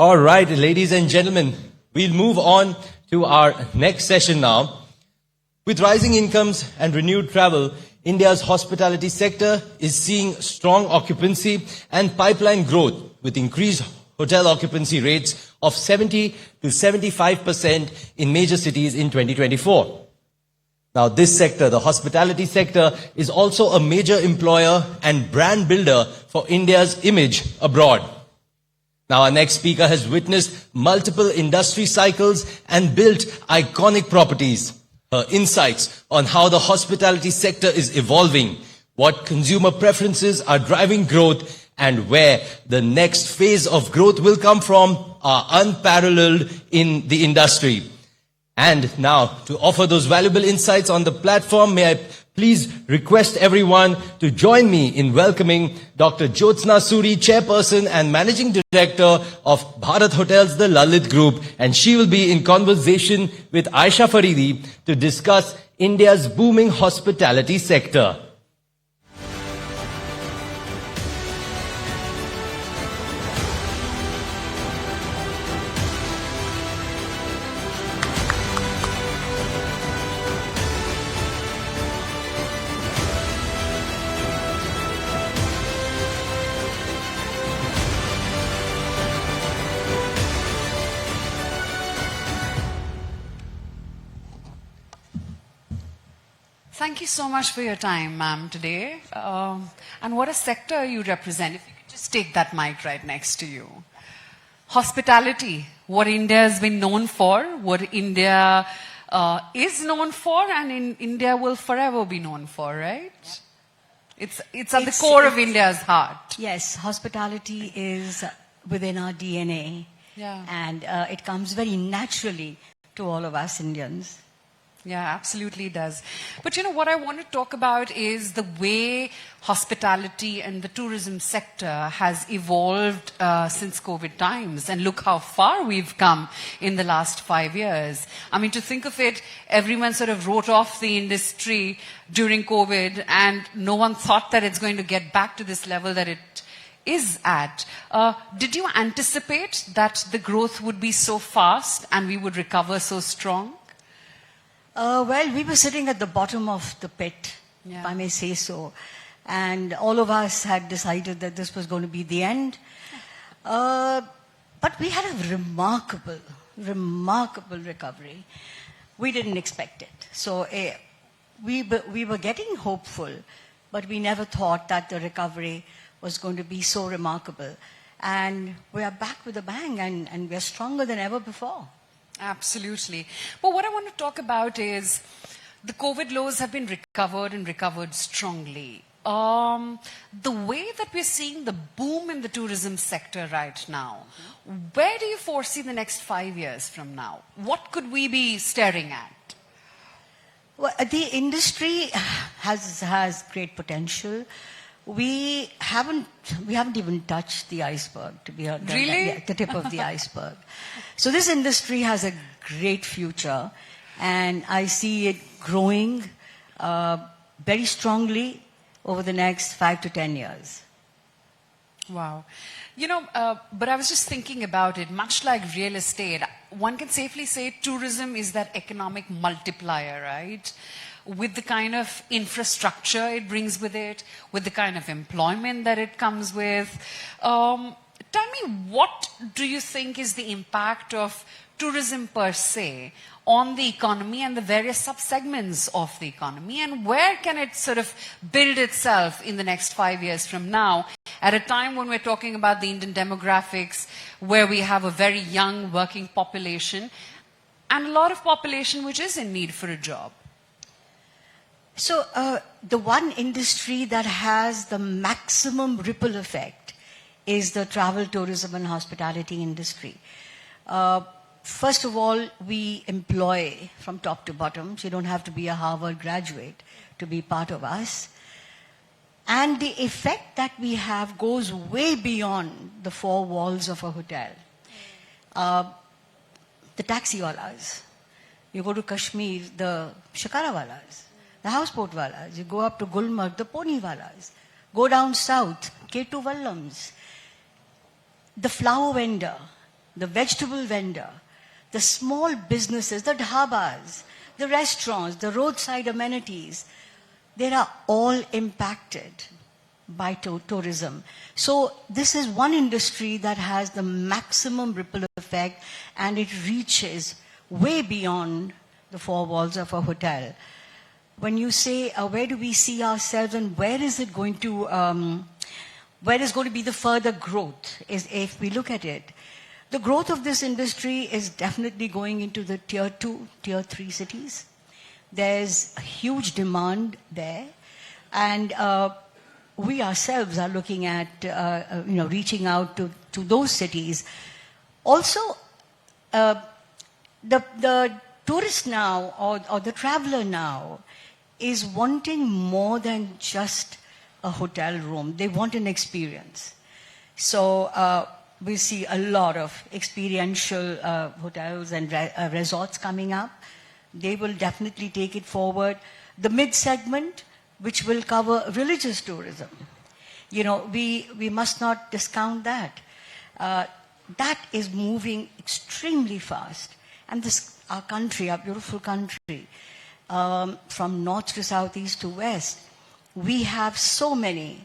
All right, ladies and gentlemen, we'll move on to our next session now. With rising incomes and renewed travel, India's hospitality sector is seeing strong occupancy and pipeline growth with increased hotel occupancy rates of 70 to 75% in major cities in 2024. Now, this sector, the hospitality sector, is also a major employer and brand builder for India's image abroad. Now, our next speaker has witnessed multiple industry cycles and built iconic properties. Her insights on how the hospitality sector is evolving, what consumer preferences are driving growth, and where the next phase of growth will come from are unparalleled in the industry. And now, to offer those valuable insights on the platform, may I please request everyone to join me in welcoming Dr. Jyotsna Suri, Chairperson and Managing Director of Bharat Hotels, the Lalit Group. And she will be in conversation with Aisha Faridi to discuss India's booming hospitality sector. Thank you so much for your time, ma'am, today. And what a sector you represent. If you could just take that mic right next to you. Hospitality, what India has been known for, what India is known for, and in India will forever be known for, right? It's at the core of India's heart. Yes, hospitality is within our DNA. Yeah. And it comes very naturally to all of us Indians. Yeah, absolutely does. But you know, what I want to talk about is the way hospitality and the tourism sector has evolved since COVID times. And look how far we've come in the last 5 years. I mean, to think of it, everyone sort of wrote off the industry during COVID, and no one thought that it's going to get back to this level that it is at. Did you anticipate that the growth would be so fast and we would recover so strong? Well, we were sitting at the bottom of the pit, if I may say so. And all of us had decided that this was going to be the end. But we had a remarkable recovery. We didn't expect it. So we were getting hopeful, but we never thought that the recovery was going to be so remarkable. And we are back with a bang, and we're stronger than ever before. Absolutely. But what I want to talk about is the COVID lows have been recovered and recovered strongly. The way that we're seeing the boom in the tourism sector right now, where do you foresee the next 5 years from now? What could we be staring at? Well, the industry has great potential. We haven't even touched the iceberg, to be honest. Really? The tip of the iceberg. So this industry has a great future, and I see it growing very strongly over the next 5 to 10 years. Wow. You know, but I was just thinking about it, much like real estate, one can safely say tourism is that economic multiplier, right? With the kind of infrastructure it brings with it, with the kind of employment that it comes with. Tell me, what do you think is the impact of tourism per se on the economy and the various sub-segments of the economy, and where can it sort of build itself in the next 5 years from now, at a time when we're talking about the Indian demographics, where we have a very young working population and a lot of population which is in need for a job? So the one industry that has the maximum ripple effect is the travel, tourism, and hospitality industry. First of all, we employ from top to bottom, so you don't have to be a Harvard graduate to be part of us. And the effect that we have goes way beyond the four walls of a hotel. The taxiwalas. You go to Kashmir, the shikarawalas. The houseboat walas. You go up to Gulmarg, the pony walas. Go down south, K2 Vallams. The flower vendor, the vegetable vendor, the small businesses, the dhabas, the restaurants, the roadside amenities, they are all impacted by tourism. So this is one industry that has the maximum ripple effect, and it reaches way beyond the four walls of a hotel. When you say, where do we see ourselves and where is it going to, where is going to be the further growth, is if we look at it, the growth of this industry is definitely going into the tier 2, tier 3 cities. There's a huge demand there, and we ourselves are looking at, reaching out to those cities. Also, the tourist now, or the traveler now, is wanting more than just a hotel room. They want an experience. So we see a lot of experiential hotels and resorts coming up. They will definitely take it forward. The mid-segment, which will cover religious tourism, we must not discount that. That is moving extremely fast. And our country, our beautiful country, from north to south, east to west, we have so many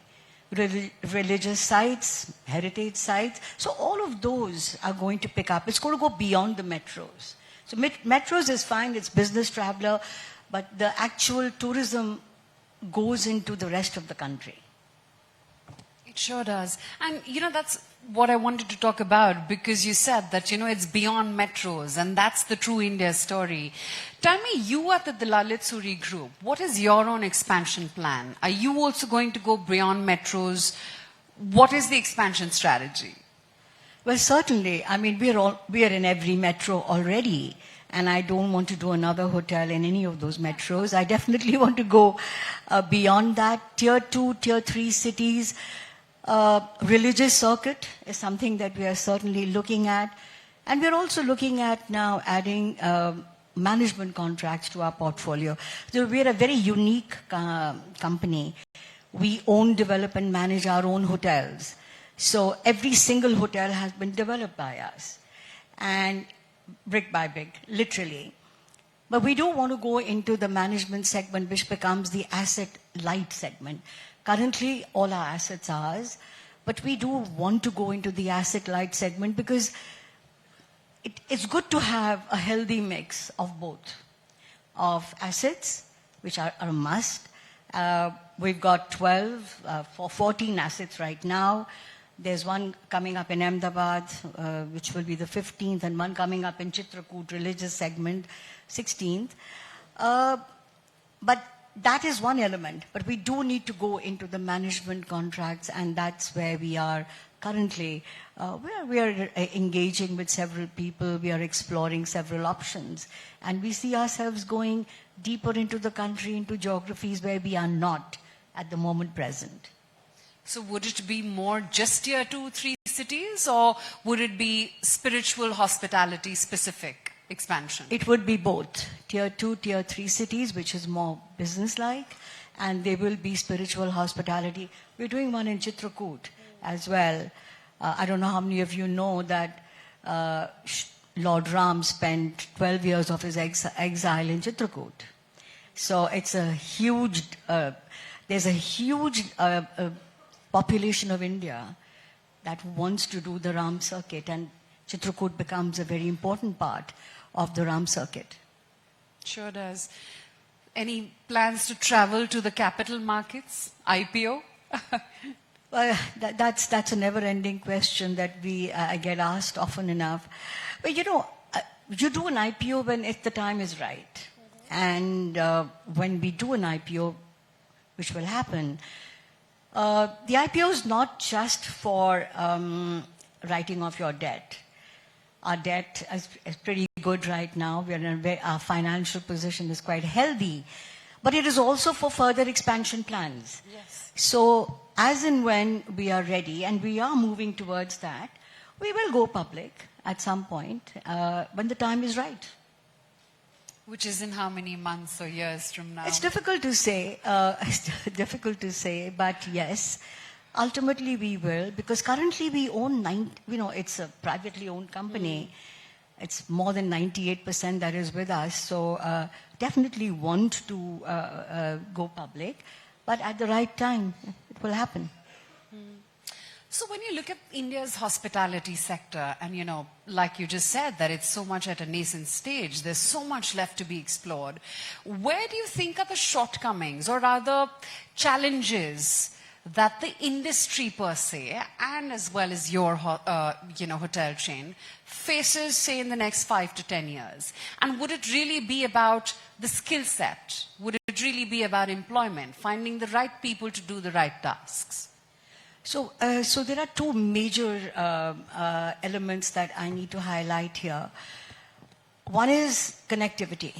religious sites, heritage sites. So all of those are going to pick up. It's going to go beyond the metros. So metros is fine, it's business traveler, but the actual tourism goes into the rest of the country. It sure does. And, that's what I wanted to talk about, because you said that, it's beyond metros, and that's the true India story. Tell me, you at the Lalit Suri Group, what is your own expansion plan? Are you also going to go beyond metros? What is the expansion strategy? Well, certainly. I mean, we are in every metro already, and I don't want to do another hotel in any of those metros. I definitely want to go beyond that. Tier 2, Tier 3 cities. Religious circuit is something that we are certainly looking at. And we're also looking at now adding management contracts to our portfolio. So we're a very unique company. We own, develop, and manage our own hotels. So every single hotel has been developed by us, and brick by brick, literally. But we do want to go into the management segment, which becomes the asset light segment. Currently, all our assets are ours, but we do want to go into the asset light segment because it's good to have a healthy mix of both, of assets, which are a must. We've got 14 assets right now. There's one coming up in Ahmedabad, which will be the 15th, and one coming up in Chitrakoot, religious segment, 16th. But that is one element. But we do need to go into the management contracts, and that's where we are currently. We are engaging with several people. We are exploring several options. And we see ourselves going deeper into the country, into geographies where we are not at the moment present. So would it be more just tier 2, 3 cities, or would it be spiritual hospitality specific expansion? It would be both. Tier 2, tier 3 cities, which is more business-like, and there will be spiritual hospitality. We're doing one in Chitrakoot as well. I don't know how many of you know that Lord Ram spent 12 years of his exile in Chitrakoot. So it's a huge, there's a huge population of India that wants to do the Ram circuit, and Chitrakoot becomes a very important part of the Ram circuit. Sure does. Any plans to travel to the capital markets, IPO? Well, that's a never-ending question that I get asked often enough. But you do an IPO when the time is right. And when we do an IPO, which will happen, the IPO is not just for writing off your debt. Our debt is pretty good right now. Our financial position is quite healthy. But it is also for further expansion plans. Yes. So as and when we are ready, and we are moving towards that, we will go public at some point when the time is right. Which is in how many months or years from now? It's difficult to say. It's difficult to say, but yes, ultimately we will, because currently we own it's a privately owned company. It's more than 98% that is with us. So definitely want to go public, but at the right time, it will happen. So when you look at India's hospitality sector, and like you just said, that it's so much at a nascent stage, there's so much left to be explored. Where do you think are the shortcomings, or rather challenges, that the industry per se, and as well as your hotel chain, faces, say, in the next 5 to 10 years? And would it really be about the skill set? Would it really be about employment, finding the right people to do the right tasks? So there are two major elements that I need to highlight here. One is connectivity.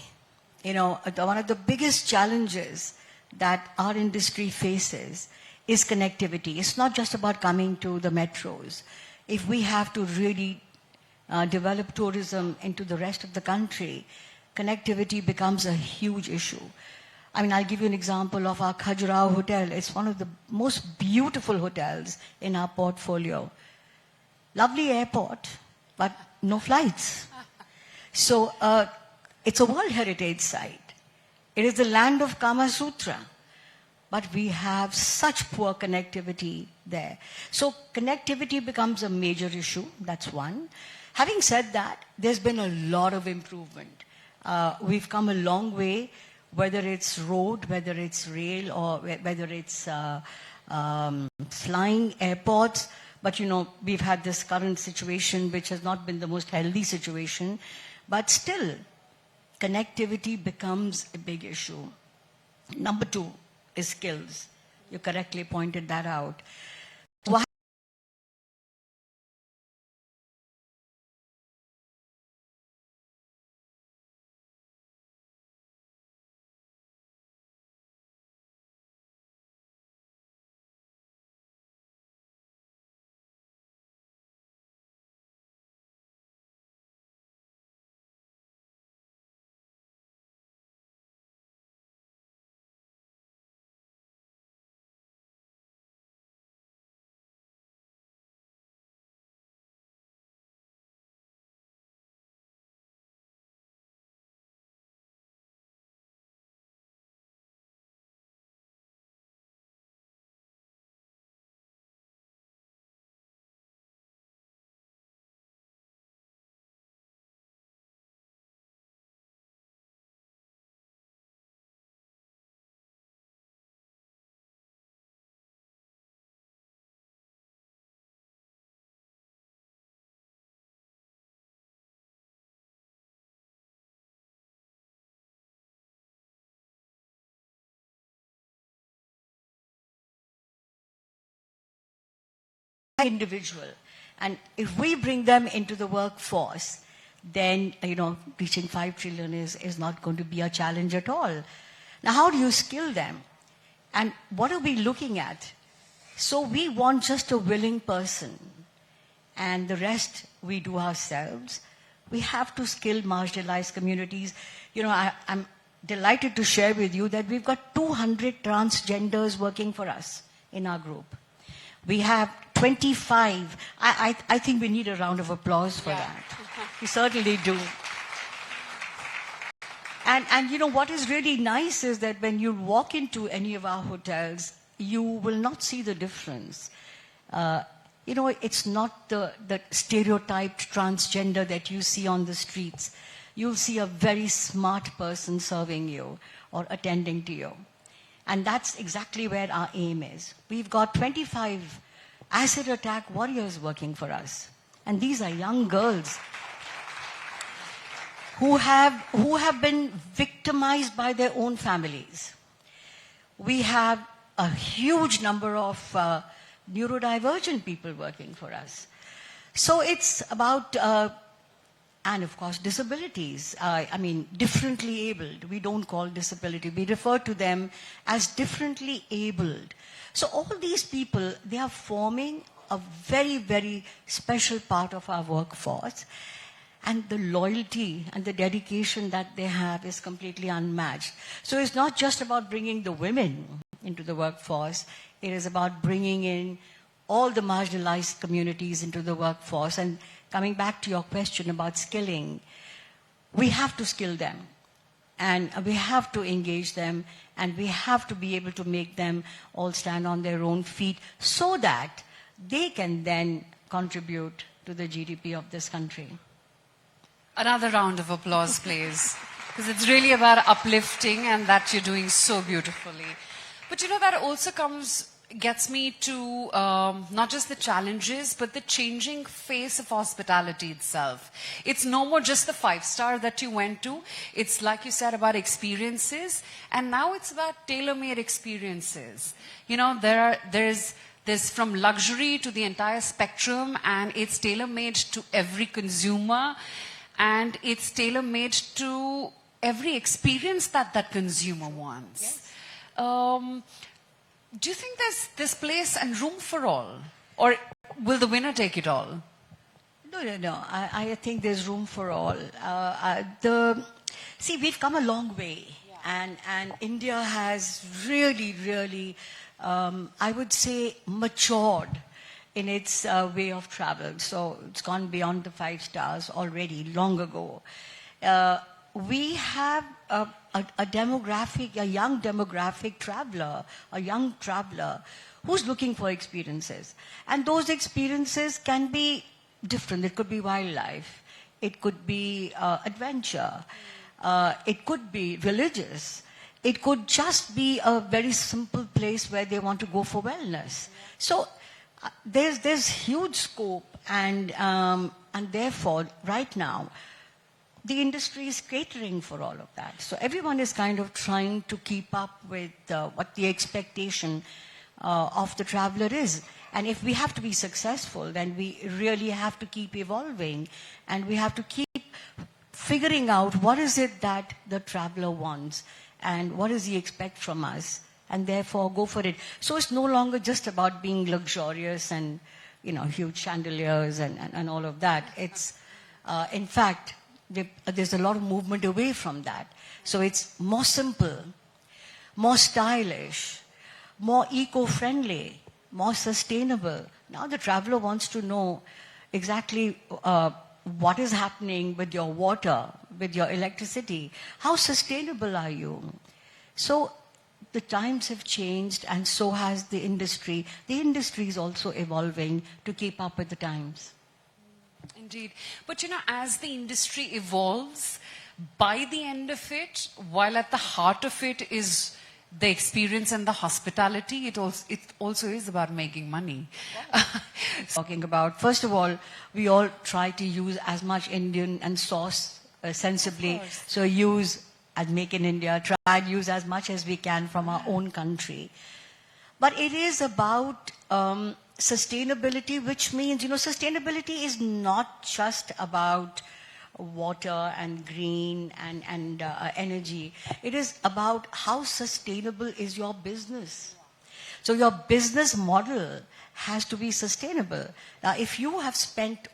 One of the biggest challenges that our industry faces is connectivity. It's not just about coming to the metros. If we have to really develop tourism into the rest of the country, connectivity becomes a huge issue. I mean, I'll give you an example of our Khajuraho hotel. It's one of the most beautiful hotels in our portfolio. Lovely airport, but no flights. So it's a World Heritage Site. It is the land of Kama Sutra. But we have such poor connectivity there. So connectivity becomes a major issue. That's one. Having said that, there's been a lot of improvement. We've come a long way, whether it's road, whether it's rail, or whether it's flying airports. But, we've had this current situation, which has not been the most healthy situation. But still, connectivity becomes a big issue. Number two is skills. You correctly pointed that out. Individual. And if we bring them into the workforce, then, reaching 5 trillion is not going to be a challenge at all. Now, how do you skill them? And what are we looking at? So we want just a willing person, and the rest we do ourselves. We have to skill marginalized communities. I'm delighted to share with you that we've got 200 transgenders working for us in our group. We have 25. I think we need a round of applause for that. We certainly do. And what is really nice is that when you walk into any of our hotels, you will not see the difference. It's not the stereotyped transgender that you see on the streets. You'll see a very smart person serving you or attending to you. And that's exactly where our aim is. We've got 25 acid attack warriors working for us. And these are young girls who have been victimized by their own families. We have a huge number of neurodivergent people working for us. So it's about, and of course, disabilities. Differently abled. We don't call disability. We refer to them as differently abled. So all these people, they are forming a very, very special part of our workforce. And the loyalty and the dedication that they have is completely unmatched. So it's not just about bringing the women. into the workforce. It is about bringing in all the marginalized communities into the workforce. And coming back to your question about skilling, we have to skill them. And we have to engage them, and we have to be able to make them all stand on their own feet so that they can then contribute to the GDP of this country. Another round of applause, please. Because it's really about uplifting, and that you're doing so beautifully. But you know, that also gets me to not just the challenges, but the changing face of hospitality itself. It's no more just the 5-star that you went to. It's, like you said, about experiences. And now it's about tailor-made experiences. You know, there's from luxury to the entire spectrum, and it's tailor-made to every consumer. And it's tailor-made to every experience that that consumer wants. Yes. Do you think there's this place and room for all? Or will the winner take it all? No. I think there's room for all. See, we've come a long way. Yeah. And India has really, I would say, matured in its way of travel. So it's gone beyond the 5 stars already, long ago. We have a young demographic traveler, a young traveler who's looking for experiences. And those experiences can be different. It could be wildlife. It could be adventure. It could be religious. It could just be a very simple place where they want to go for wellness. So there's huge scope, and therefore, right now, the industry is catering for all of that. So everyone is kind of trying to keep up with what the expectation of the traveler is. And if we have to be successful, then we really have to keep evolving, and we have to keep figuring out what is it that the traveler wants and what does he expect from us, and therefore go for it. So it's no longer just about being luxurious and, you know, huge chandeliers and all of that. It's, in fact, there's a lot of movement away from that. So it's more simple, more stylish, more eco-friendly, more sustainable. Now the traveler wants to know exactly what is happening with your water, with your electricity. How sustainable are you? So the times have changed, and so has the industry. The industry is also evolving to keep up with the times. Indeed. But you know, as the industry evolves, by the end of it, while at the heart of it is the experience and the hospitality, it also is about making money. Talking about, first of all, we all try to use as much Indian and source sensibly. So use and make in India, try and use as much as we can from our own country. But it is about sustainability, which means, you know, sustainability is not just about water and green and energy. It is about how sustainable is your business. So your business model has to be sustainable. Now, if you have spent,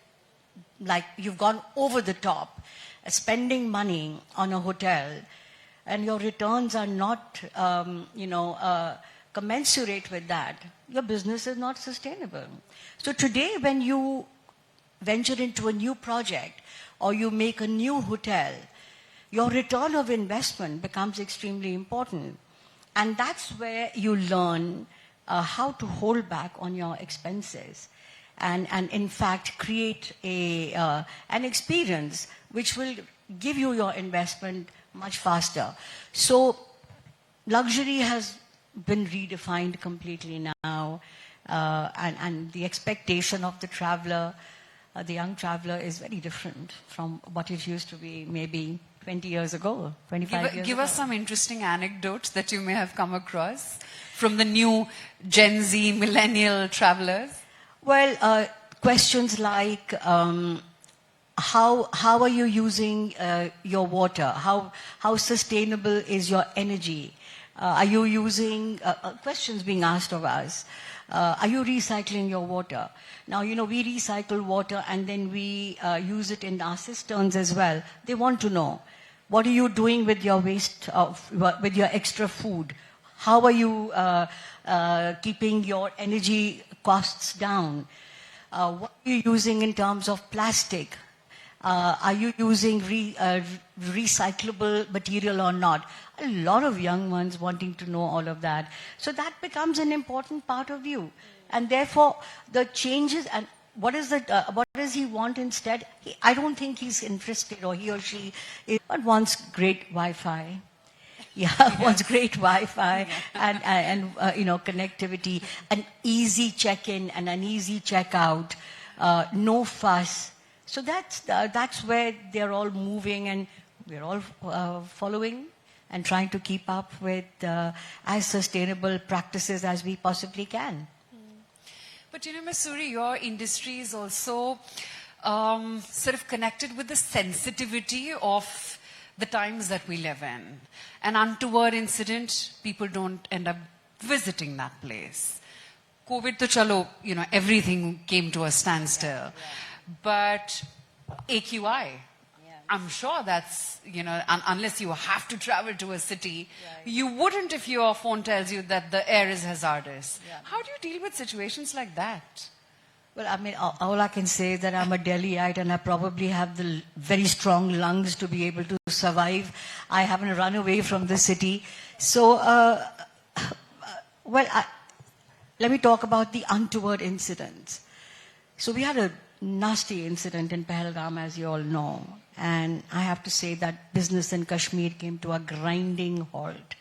like you've gone over the top, spending money on a hotel, and your returns are not, commensurate with that, your business is not sustainable. So today, when you venture into a new project or you make a new hotel, your return of investment becomes extremely important. And that's where you learn how to hold back on your expenses and in fact create an experience which will give you your investment much faster. So luxury has been redefined completely now, and the expectation of the traveler, the young traveler, is very different from what it used to be maybe 20 years ago, 25 years ago. Give us some interesting anecdotes that you may have come across from the new Gen Z millennial travelers. Well, questions like, how are you using your water? How sustainable is your energy? Are you using, questions being asked of us, are you recycling your water? Now, you know, we recycle water and then we use it in our cisterns as well. They want to know, what are you doing with your waste, with your extra food? How are you keeping your energy costs down? What are you using in terms of plastic? Are you using recyclable material or not? A lot of young ones wanting to know all of that. So that becomes an important part of you. And therefore, the changes, and what does he want instead? I don't think he's interested, or he or she but wants great Wi-Fi. Yeah, wants great Wi-Fi and connectivity, an easy check-in and an easy check-out, no fuss. So that's where they're all moving, and we're all following and trying to keep up with as sustainable practices as we possibly can. But Ms. Suri, your industry is also sort of connected with the sensitivity of the times that we live in. An untoward incident, people don't end up visiting that place. COVID to chalo, everything came to a standstill. But AQI, I'm sure that's, unless you have to travel to a city, you wouldn't if your phone tells you that the air is hazardous. How do you deal with situations like that? Well, I mean, all I can say is that I'm a Delhiite and I probably have the very strong lungs to be able to survive. I haven't run away from the city. So, let me talk about the untoward incidents. So we had a nasty incident in Pahalgam, as you all know. And I have to say that business in Kashmir came to a grinding halt.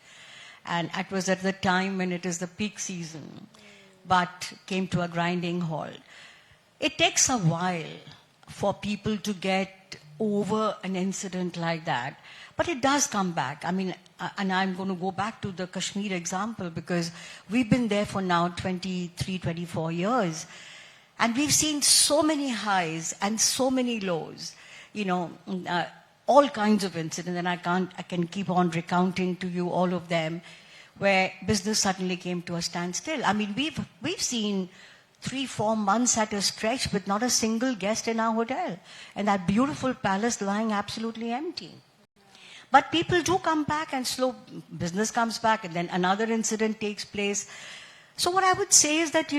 And it was at the time when it is the peak season, but came to a grinding halt. It takes a while for people to get over an incident like that, but it does come back. I mean, and I'm going to go back to the Kashmir example because we've been there for now 23, 24 years. And we've seen so many highs and so many lows, all kinds of incidents, and I can keep on recounting to you all of them, where business suddenly came to a standstill. I mean, we've seen 3-4 months at a stretch with not a single guest in our hotel, and that beautiful palace lying absolutely empty. But people do come back, and slow business comes back, and then another incident takes place. So what I would say is that,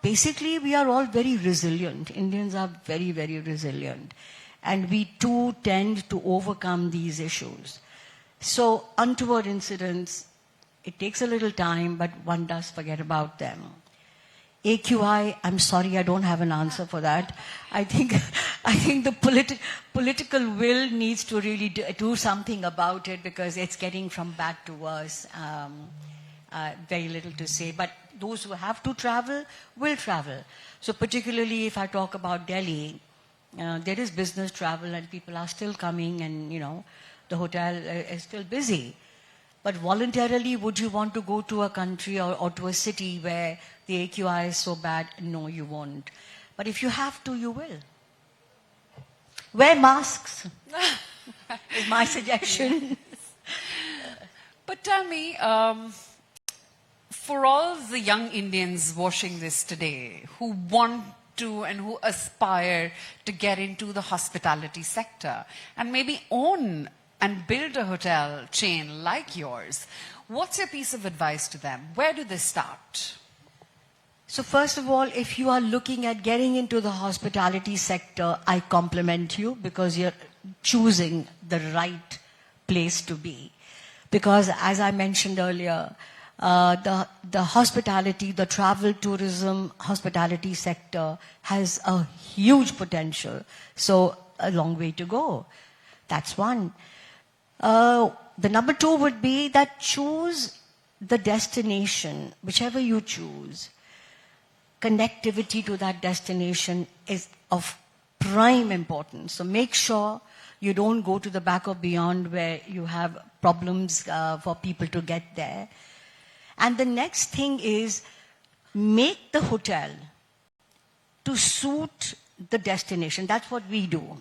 basically we are all very resilient. Indians are very, very resilient. And we too tend to overcome these issues. So untoward incidents, it takes a little time, but one does forget about them. AQI, I'm sorry, I don't have an answer for that. I think the political will needs to really do something about it because it's getting from bad to worse. Very little to say, but those who have to travel will travel. So particularly if I talk about Delhi, there is business travel and people are still coming and, the hotel is still busy. But voluntarily, would you want to go to a country or to a city where the AQI is so bad? No, you won't. But if you have to, you will. Wear masks is my suggestion. But tell me, for all the young Indians watching this today who want to and who aspire to get into the hospitality sector and maybe own and build a hotel chain like yours, what's your piece of advice to them? Where do they start? So first of all, if you are looking at getting into the hospitality sector, I compliment you because you're choosing the right place to be. Because as I mentioned earlier, the hospitality, the travel, tourism, hospitality sector has a huge potential. So a long way to go. That's one. The number two would be that choose the destination, whichever you choose. Connectivity to that destination is of prime importance. So make sure you don't go to the back or beyond where you have problems for people to get there. And the next thing is make the hotel to suit the destination. That's what we do.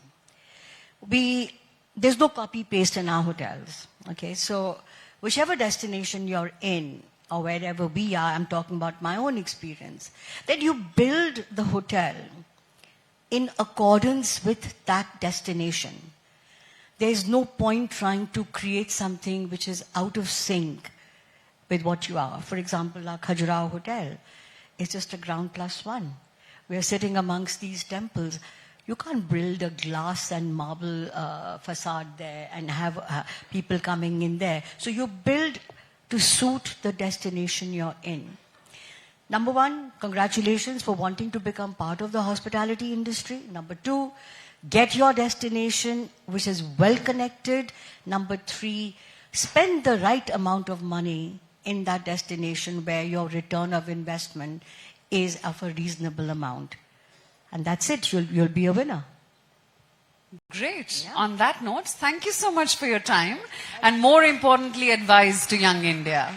There's no copy paste in our hotels. Okay, so whichever destination you're in or wherever we are, I'm talking about my own experience, then you build the hotel in accordance with that destination. There's no point trying to create something which is out of sync with what you are. For example, our Khajuraho Hotel is just a ground plus one. We are sitting amongst these temples. You can't build a glass and marble facade there and have people coming in there. So you build to suit the destination you're in. Number one, congratulations for wanting to become part of the hospitality industry. Number two, get your destination which is well connected. Number three, spend the right amount of money in that destination where your return of investment is of a reasonable amount. And that's it, you'll be a winner. Great. Yeah. On that note, thank you so much for your time and more importantly, advice to young India.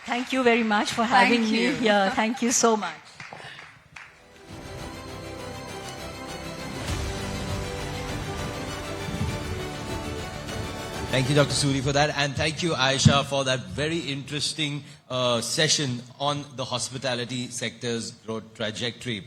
Thank you very much for having Thank me you. here. Thank you so much. Thank you, Dr. Suri, for that. And thank you, Aisha, for that very interesting session on the hospitality sector's growth trajectory.